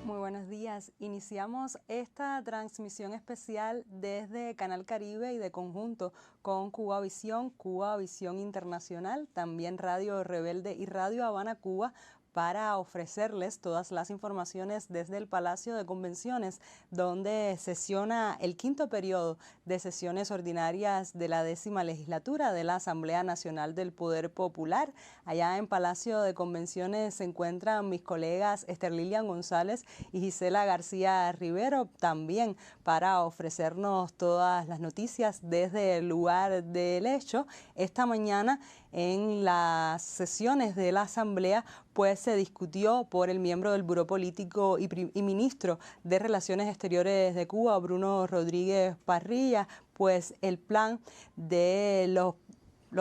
Muy buenos días. Iniciamos esta transmisión especial desde Canal Caribe y de conjunto con Cuba Visión Internacional, también Radio Rebelde y Radio Habana Cuba, para ofrecerles todas las informaciones desde el Palacio de Convenciones, donde sesiona el quinto periodo de sesiones ordinarias de la 10ª legislatura de la Asamblea Nacional del Poder Popular. Allá en Palacio de Convenciones se encuentran mis colegas Esther Lilian González y Gisela García Rivero, también para ofrecernos todas las noticias desde el lugar del hecho. Esta mañana en las sesiones de la Asamblea pues se discutió por el miembro del Buró Político y ministro de Relaciones Exteriores de Cuba, Bruno Rodríguez Parrilla, pues el plan de los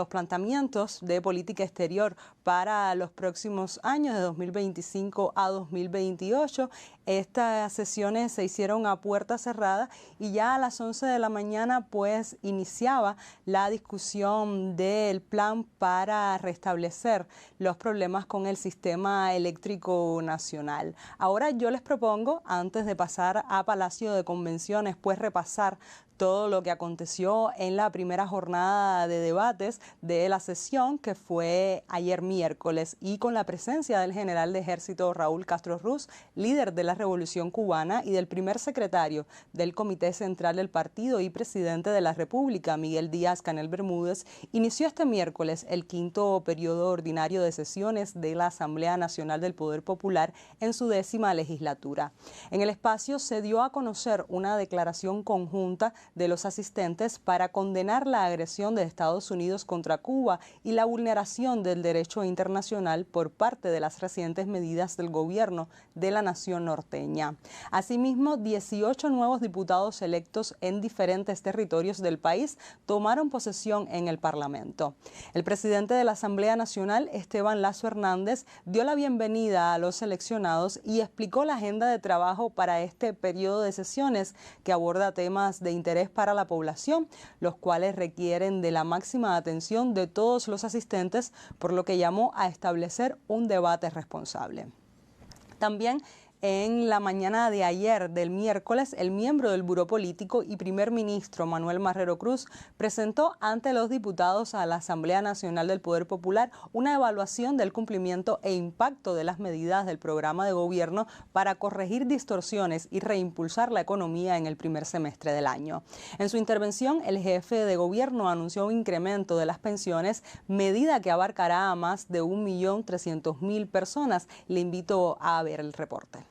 planteamientos de política exterior para los próximos años de 2025 a 2028. Estas sesiones se hicieron a puerta cerrada y ya a las 11 de la mañana pues iniciaba la discusión del plan para restablecer los problemas con el sistema eléctrico nacional. Ahora yo les propongo, antes de pasar a Palacio de Convenciones, pues repasar todo lo que aconteció en la primera jornada de debates de la sesión, que fue ayer miércoles, y con la presencia del general de ejército Raúl Castro Ruz, líder de la Revolución Cubana, y del primer secretario del Comité Central del Partido y presidente de la República, Miguel Díaz-Canel Bermúdez, inició este miércoles el quinto periodo ordinario de sesiones de la Asamblea Nacional del Poder Popular en su 10ª legislatura. En el espacio se dio a conocer una declaración conjunta de los asistentes para condenar la agresión de Estados Unidos contra Cuba y la vulneración del derecho internacional por parte de las recientes medidas del gobierno de la nación norteña. Asimismo, 18 nuevos diputados electos en diferentes territorios del país tomaron posesión en el Parlamento. El presidente de la Asamblea Nacional, Esteban Lazo Hernández, dio la bienvenida a los seleccionados y explicó la agenda de trabajo para este periodo de sesiones, que aborda temas de interés para la población, los cuales requieren de la máxima atención de todos los asistentes, por lo que llamó a establecer un debate responsable. También en la mañana de ayer, del miércoles, el miembro del Buró Político y primer ministro Manuel Marrero Cruz presentó ante los diputados a la Asamblea Nacional del Poder Popular una evaluación del cumplimiento e impacto de las medidas del programa de gobierno para corregir distorsiones y reimpulsar la economía en el primer semestre del año. En su intervención, el jefe de gobierno anunció un incremento de las pensiones, medida que abarcará a más de 1.300.000 personas. Le invito a ver el reporte.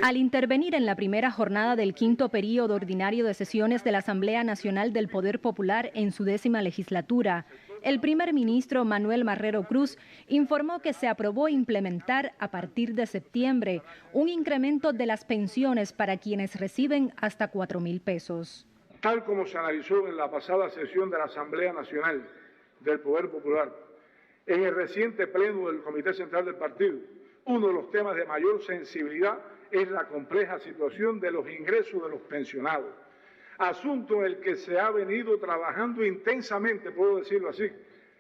Al intervenir en la primera jornada del quinto período ordinario de sesiones de la Asamblea Nacional del Poder Popular en su 10ª legislatura, el primer ministro Manuel Marrero Cruz informó que se aprobó implementar a partir de septiembre un incremento de las pensiones para quienes reciben hasta 4.000 pesos. Tal como se analizó en la pasada sesión de la Asamblea Nacional del Poder Popular, en el reciente pleno del Comité Central del Partido, uno de los temas de mayor sensibilidad es la compleja situación de los ingresos de los pensionados, asunto en el que se ha venido trabajando intensamente, puedo decirlo así,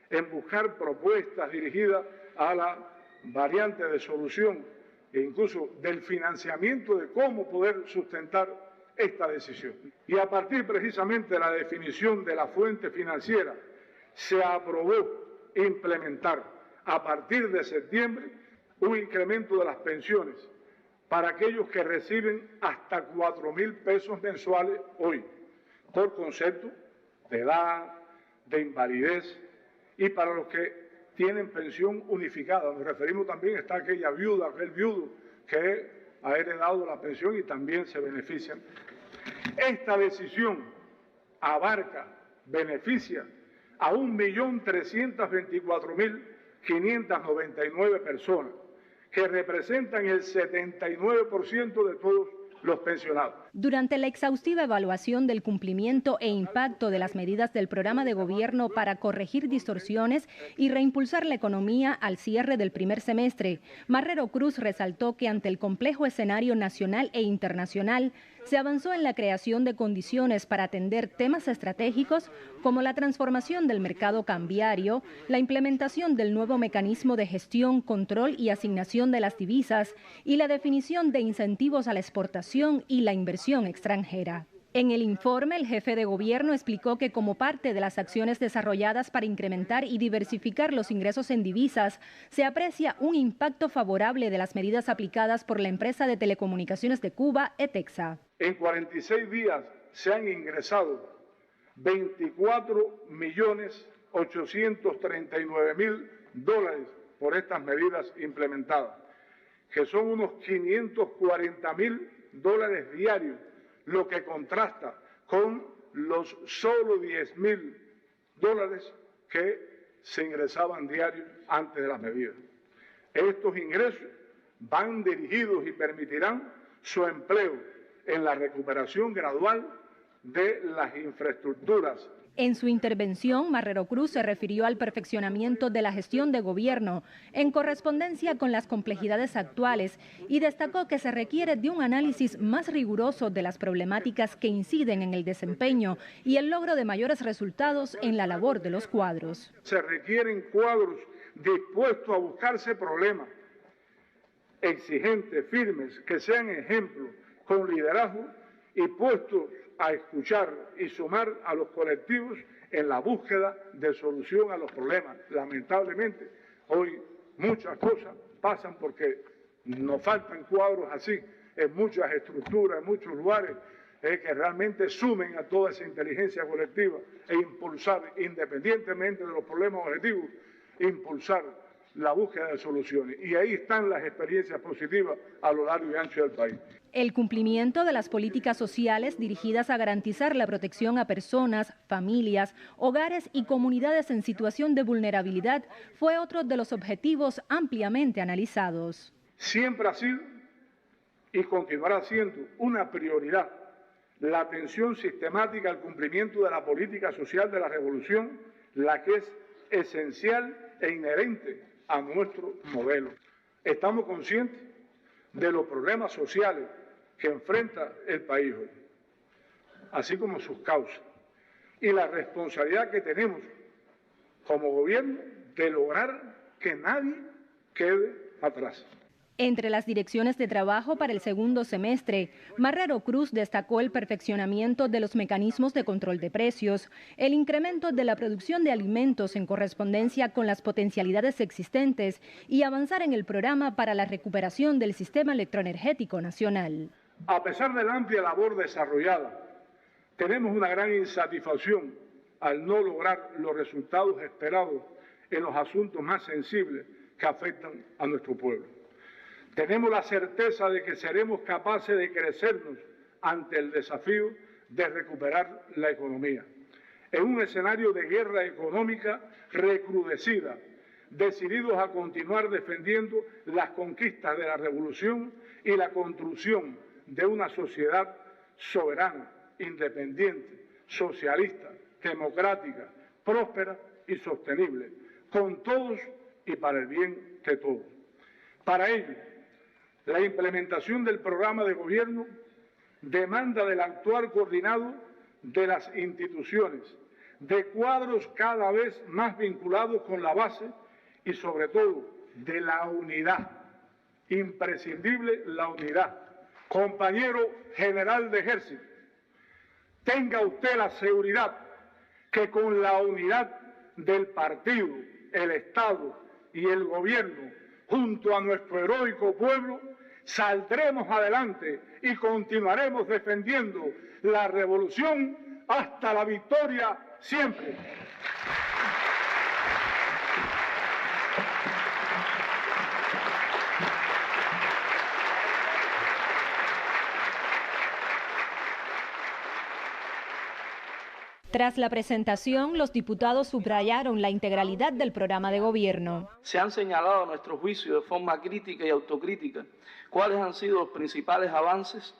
en buscar propuestas dirigidas a la variante de solución e incluso del financiamiento de cómo poder sustentar esta decisión. Y a partir precisamente de la definición de la fuente financiera, se aprobó implementar a partir de septiembre un incremento de las pensiones para aquellos que reciben hasta 4.000 pesos mensuales hoy, por concepto de edad, de invalidez, y para los que tienen pensión unificada. Nos referimos también, está aquella viuda, aquel viudo que ha heredado la pensión y también se benefician. Esta decisión abarca, beneficia a 1.324.599 personas, que representan el 79% de todos los pensionados. Durante la exhaustiva evaluación del cumplimiento e impacto de las medidas del programa de gobierno para corregir distorsiones y reimpulsar la economía al cierre del primer semestre, Marrero Cruz resaltó que ante el complejo escenario nacional e internacional, se avanzó en la creación de condiciones para atender temas estratégicos como la transformación del mercado cambiario, la implementación del nuevo mecanismo de gestión, control y asignación de las divisas y la definición de incentivos a la exportación y la inversión extranjera. En el informe, el jefe de gobierno explicó que como parte de las acciones desarrolladas para incrementar y diversificar los ingresos en divisas, se aprecia un impacto favorable de las medidas aplicadas por la empresa de telecomunicaciones de Cuba, ETEXA. En 46 días se han ingresado 24.839.000 dólares por estas medidas implementadas, que son unos 540.000 dólares diarios, lo que contrasta con los solo 10.000 dólares que se ingresaban diarios antes de las medidas. Estos ingresos van dirigidos y permitirán su empleo en la recuperación gradual de las infraestructuras. En su intervención, Marrero Cruz se refirió al perfeccionamiento de la gestión de gobierno en correspondencia con las complejidades actuales y destacó que se requiere de un análisis más riguroso de las problemáticas que inciden en el desempeño y el logro de mayores resultados en la labor de los cuadros. Se requieren cuadros dispuestos a buscarse problemas, exigentes, firmes, que sean ejemplos, con liderazgo y puestos a escuchar y sumar a los colectivos en la búsqueda de solución a los problemas. Lamentablemente, hoy muchas cosas pasan porque nos faltan cuadros así en muchas estructuras, en muchos lugares, que realmente sumen a toda esa inteligencia colectiva e impulsar, independientemente de los problemas objetivos, impulsar la búsqueda de soluciones. Y ahí están las experiencias positivas a lo largo y ancho del país. El cumplimiento de las políticas sociales dirigidas a garantizar la protección a personas, familias, hogares y comunidades en situación de vulnerabilidad fue otro de los objetivos ampliamente analizados. Siempre ha sido y continuará siendo una prioridad la atención sistemática al cumplimiento de la política social de la revolución, la que es esencial e inherente a nuestro modelo. Estamos conscientes de los problemas sociales que enfrenta el país hoy, así como sus causas, y la responsabilidad que tenemos como gobierno de lograr que nadie quede atrás. Entre las direcciones de trabajo para el segundo semestre, Marrero Cruz destacó el perfeccionamiento de los mecanismos de control de precios, el incremento de la producción de alimentos en correspondencia con las potencialidades existentes y avanzar en el programa para la recuperación del sistema electroenergético nacional. A pesar de la amplia labor desarrollada, tenemos una gran insatisfacción al no lograr los resultados esperados en los asuntos más sensibles que afectan a nuestro pueblo. Tenemos la certeza de que seremos capaces de crecernos ante el desafío de recuperar la economía. En un escenario de guerra económica recrudecida, decididos a continuar defendiendo las conquistas de la revolución y la construcción de una sociedad soberana, independiente, socialista, democrática, próspera y sostenible, con todos y para el bien de todos. Para ello, la implementación del programa de gobierno demanda del actuar coordinado de las instituciones, de cuadros cada vez más vinculados con la base y sobre todo de la unidad, imprescindible la unidad. Compañero general de ejército, tenga usted la seguridad que con la unidad del partido, el Estado y el gobierno, junto a nuestro heroico pueblo, saldremos adelante y continuaremos defendiendo la revolución hasta la victoria siempre. Tras la presentación, los diputados subrayaron la integralidad del programa de gobierno. Se han señalado a nuestro juicio de forma crítica y autocrítica cuáles han sido los principales avances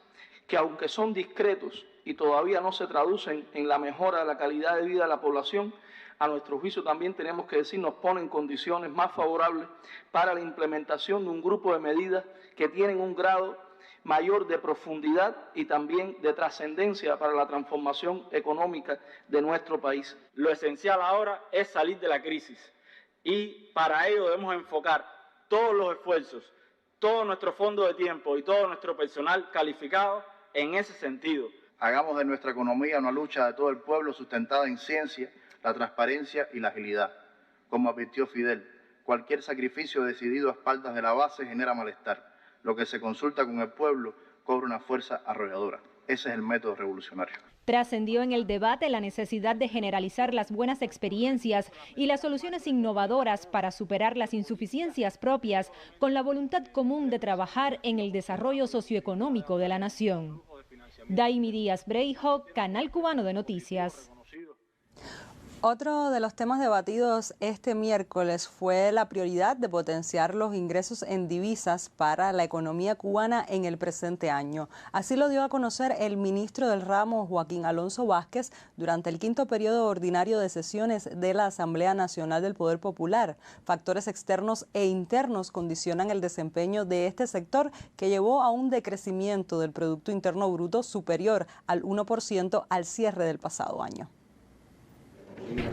que aunque son discretos y todavía no se traducen en la mejora de la calidad de vida de la población, a nuestro juicio también tenemos que decir, nos ponen condiciones más favorables para la implementación de un grupo de medidas que tienen un grado mayor de profundidad y también de trascendencia para la transformación económica de nuestro país. Lo esencial ahora es salir de la crisis y para ello debemos enfocar todos los esfuerzos, todo nuestro fondo de tiempo y todo nuestro personal calificado en ese sentido. Hagamos de nuestra economía una lucha de todo el pueblo sustentada en ciencia, la transparencia y la agilidad. Como advirtió Fidel, cualquier sacrificio decidido a espaldas de la base genera malestar. Lo que se consulta con el pueblo cobra una fuerza arrolladora. Ese es el método revolucionario. Trascendió en el debate la necesidad de generalizar las buenas experiencias y las soluciones innovadoras para superar las insuficiencias propias con la voluntad común de trabajar en el desarrollo socioeconómico de la nación. Daimi Díaz Breijo, Canal Cubano de Noticias. Otro de los temas debatidos este miércoles fue la prioridad de potenciar los ingresos en divisas para la economía cubana en el presente año. Así lo dio a conocer el ministro del ramo, Joaquín Alonso Vázquez, durante el 5º periodo ordinario de sesiones de la Asamblea Nacional del Poder Popular. Factores externos e internos condicionan el desempeño de este sector, que llevó a un decrecimiento del Producto Interno Bruto superior al 1% al cierre del pasado año.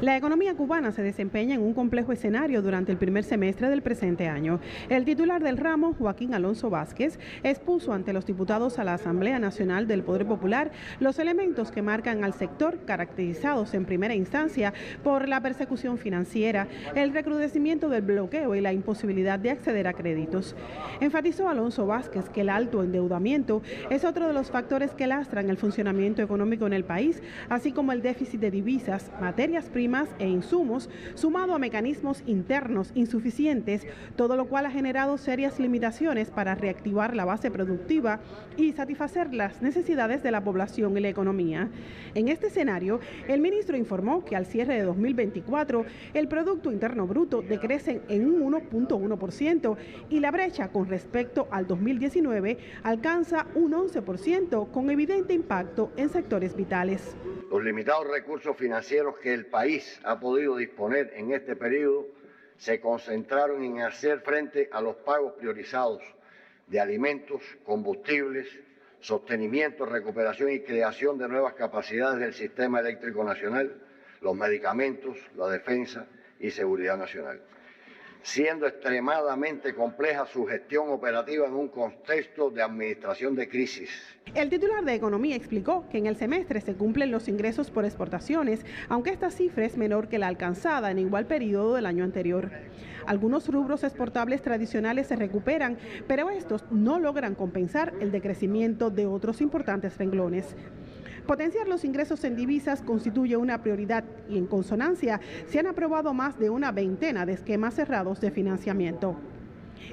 La economía cubana se desempeña en un complejo escenario durante el primer semestre del presente año. El titular del ramo, Joaquín Alonso Vázquez, expuso ante los diputados a la Asamblea Nacional del Poder Popular los elementos que marcan al sector, caracterizados en primera instancia por la persecución financiera, el recrudecimiento del bloqueo y la imposibilidad de acceder a créditos. Enfatizó Alonso Vázquez que el alto endeudamiento es otro de los factores que lastran el funcionamiento económico en el país, así como el déficit de divisas, materias primas e insumos, sumado a mecanismos internos insuficientes, todo lo cual ha generado serias limitaciones para reactivar la base productiva y satisfacer las necesidades de la población y la economía. En este escenario, el ministro informó que al cierre de 2024, el Producto Interno Bruto decrece en un 1.1% y la brecha con respecto al 2019 alcanza un 11%, con evidente impacto en sectores vitales. Los limitados recursos financieros que el país ha podido disponer en este periodo se concentraron en hacer frente a los pagos priorizados de alimentos, combustibles, sostenimiento, recuperación y creación de nuevas capacidades del sistema eléctrico nacional, los medicamentos, la defensa y seguridad nacional, siendo extremadamente compleja su gestión operativa en un contexto de administración de crisis. El titular de Economía explicó que en el semestre se cumplen los ingresos por exportaciones, aunque esta cifra es menor que la alcanzada en igual periodo del año anterior. Algunos rubros exportables tradicionales se recuperan, pero estos no logran compensar el decrecimiento de otros importantes renglones. Potenciar los ingresos en divisas constituye una prioridad y en consonancia se han aprobado más de una veintena de esquemas cerrados de financiamiento.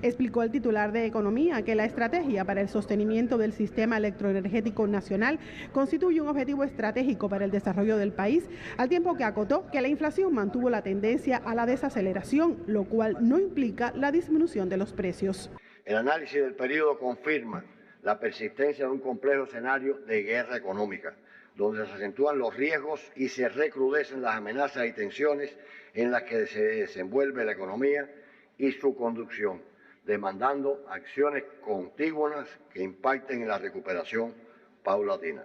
Explicó el titular de Economía que la estrategia para el sostenimiento del sistema electroenergético nacional constituye un objetivo estratégico para el desarrollo del país, al tiempo que acotó que la inflación mantuvo la tendencia a la desaceleración, lo cual no implica la disminución de los precios. El análisis del periodo confirma la persistencia de un complejo escenario de guerra económica, donde se acentúan los riesgos y se recrudecen las amenazas y tensiones en las que se desenvuelve la economía y su conducción, demandando acciones contiguas que impacten en la recuperación paulatina.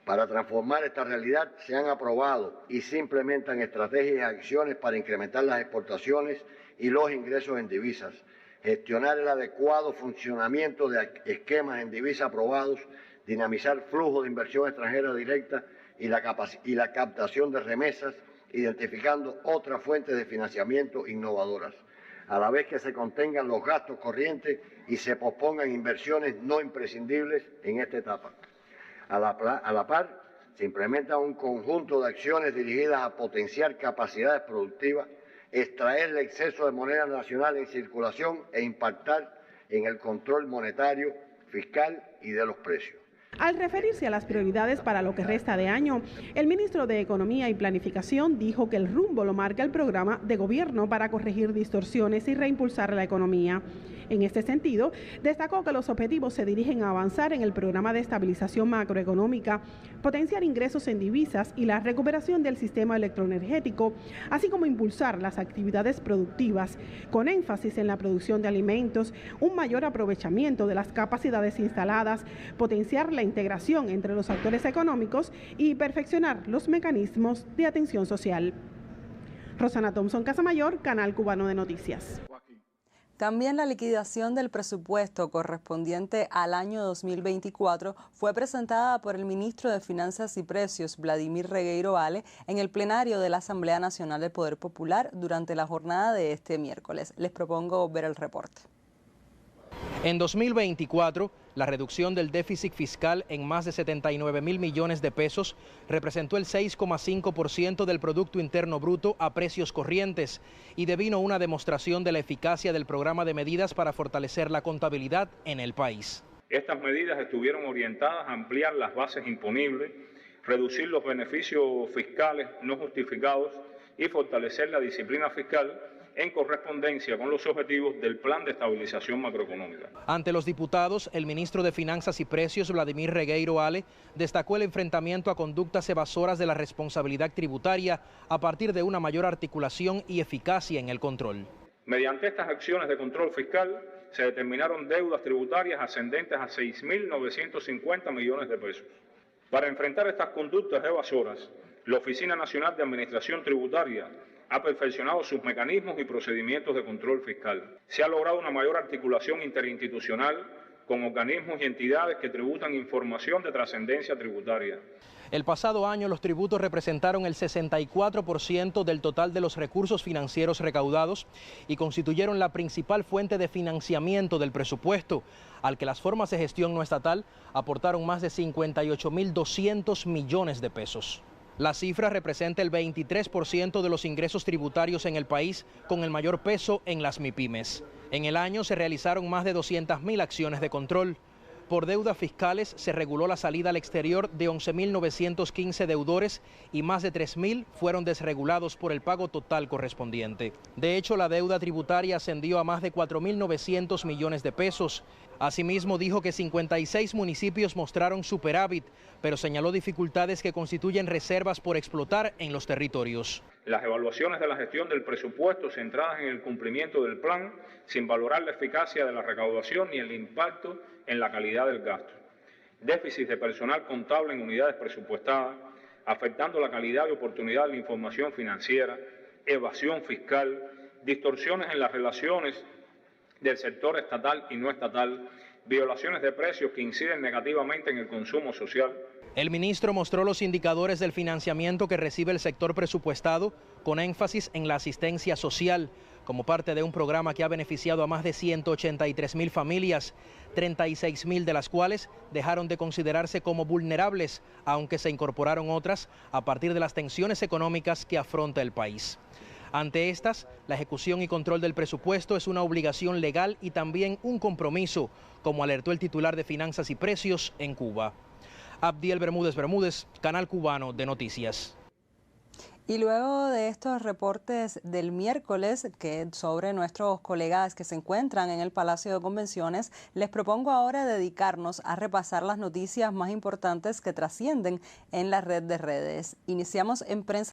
Para transformar esta realidad se han aprobado y se implementan estrategias y acciones para incrementar las exportaciones y los ingresos en divisas, gestionar el adecuado funcionamiento de esquemas en divisa aprobados, dinamizar flujos de inversión extranjera directa y la captación de remesas, identificando otras fuentes de financiamiento innovadoras, a la vez que se contengan los gastos corrientes y se pospongan inversiones no imprescindibles en esta etapa. A la par, se implementa un conjunto de acciones dirigidas a potenciar capacidades productivas, extraer el exceso de moneda nacional en circulación e impactar en el control monetario, fiscal y de los precios. Al referirse a las prioridades para lo que resta de año, el ministro de Economía y Planificación dijo que el rumbo lo marca el programa de gobierno para corregir distorsiones y reimpulsar la economía. En este sentido, destacó que los objetivos se dirigen a avanzar en el programa de estabilización macroeconómica, potenciar ingresos en divisas y la recuperación del sistema electroenergético, así como impulsar las actividades productivas, con énfasis en la producción de alimentos, un mayor aprovechamiento de las capacidades instaladas, potenciar la integración entre los actores económicos y perfeccionar los mecanismos de atención social. Rosana Thompson Casamayor, Canal Cubano de Noticias. También la liquidación del presupuesto correspondiente al año 2024 fue presentada por el ministro de Finanzas y Precios, Vladimir Regueiro Vale, en el plenario de la Asamblea Nacional del Poder Popular durante la jornada de este miércoles. Les propongo ver el reporte. En 2024, la reducción del déficit fiscal en más de 79.000 millones de pesos representó el 6,5% del Producto Interno Bruto a precios corrientes y devino una demostración de la eficacia del programa de medidas para fortalecer la contabilidad en el país. Estas medidas estuvieron orientadas a ampliar las bases imponibles, reducir los beneficios fiscales no justificados y fortalecer la disciplina fiscal en correspondencia con los objetivos del Plan de Estabilización Macroeconómica. Ante los diputados, el ministro de Finanzas y Precios, Vladimir Regueiro Vale, destacó el enfrentamiento a conductas evasoras de la responsabilidad tributaria a partir de una mayor articulación y eficacia en el control. Mediante estas acciones de control fiscal se determinaron deudas tributarias ascendentes a 6.950 millones de pesos. Para enfrentar estas conductas evasoras, la Oficina Nacional de Administración Tributaria ha perfeccionado sus mecanismos y procedimientos de control fiscal. Se ha logrado una mayor articulación interinstitucional con organismos y entidades que tributan información de trascendencia tributaria. El pasado año los tributos representaron el 64% del total de los recursos financieros recaudados y constituyeron la principal fuente de financiamiento del presupuesto, al que las formas de gestión no estatal aportaron más de 58.200 millones de pesos. La cifra representa el 23% de los ingresos tributarios en el país, con el mayor peso en las MIPYMES. En el año se realizaron más de 200.000 acciones de control. Por deudas fiscales se reguló la salida al exterior de 11.915 deudores y más de 3.000 fueron desregulados por el pago total correspondiente. De hecho, la deuda tributaria ascendió a más de 4.900 millones de pesos. Asimismo, dijo que 56 municipios mostraron superávit, pero señaló dificultades que constituyen reservas por explotar en los territorios. Las evaluaciones de la gestión del presupuesto centradas en el cumplimiento del plan, sin valorar la eficacia de la recaudación ni el impacto en la calidad del gasto. Déficit de personal contable en unidades presupuestadas, afectando la calidad y oportunidad de la información financiera, evasión fiscal, distorsiones en las relaciones del sector estatal y no estatal, violaciones de precios que inciden negativamente en el consumo social. El ministro mostró los indicadores del financiamiento que recibe el sector presupuestado, con énfasis en la asistencia social, como parte de un programa que ha beneficiado a más de 183.000 familias, 36.000 de las cuales dejaron de considerarse como vulnerables, aunque se incorporaron otras a partir de las tensiones económicas que afronta el país. Ante estas, la ejecución y control del presupuesto es una obligación legal y también un compromiso, como alertó el titular de Finanzas y Precios en Cuba. Abdiel Bermúdez, Canal Cubano de Noticias. Y luego de estos reportes del miércoles sobre nuestros colegas que se encuentran en el Palacio de Convenciones, les propongo ahora dedicarnos a repasar las noticias más importantes que trascienden en la red de redes. Iniciamos en prensa.